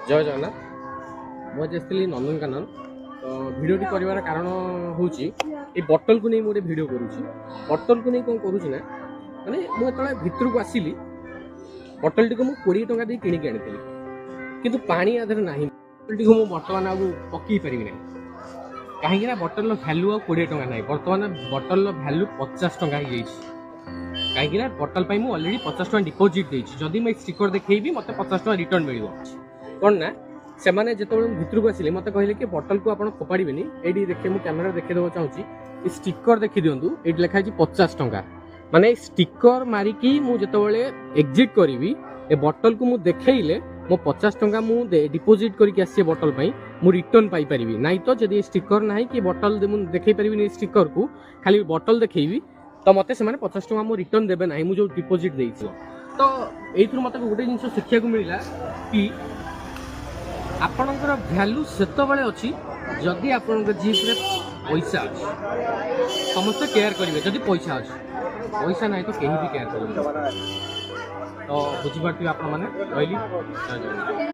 जय जगन्नाथ मुझे नंदनकानन तो भिडियोटी कर कारण हूँ ये बटल को नहीं मुझे भिड करुँची बटल को नहीं कौन करुँच ना माने मुझे भितर को आसिली बटल टी को मुझे 20 टंका दी किणिक आनी किंतु पानी आधर ना बटल टी को मुझे बर्तमान आगे पकई पारि ना कहीं बटल भैल्यू आ 20 टंका ना बर्तमान बटल भैल्यू 50 टंका हो कहीं बटल पर मुझे अलरेडी 50 टंका डिपोजिट देती जदि मैं स्टिकर देखी मत 50 टंका रिटर्न मिल कौन ना से मैंने जो भितर को आसिले मत कहले कि बटल को आप फोपाड़े ये देखिए मुझे कैमेरा देखा चाहिए स्टिकर देखी दिंतु ये लिखाई 50 टंका माने स्टिकर मारिकी मुझे एग्जिट करी ए बटल को मुझे देखले मो 50 टंका मुझे डिपोजिट करके आसी बटल मु रिटर्न पाई परिबी नहीं तो जदि स्टिकर ना कि बटल देखई परिबी स्टिकर को खाली बटल देखी तो मत से 50 टंका मु रिटर्न देबे ना मुझे डिपोजिट देइछि तो एथुर मत गोटे जिन शिक्षा को मिला कि आपणकर भैल्यू सेतबेले अच्छी जदि आपण जीप रे पैसा अच्छी समस्त केयर करेंगे जदि पैसा अच्छी पैसा ना तो कहीं भी केयर करेंगे तो बुझीपार आप रही।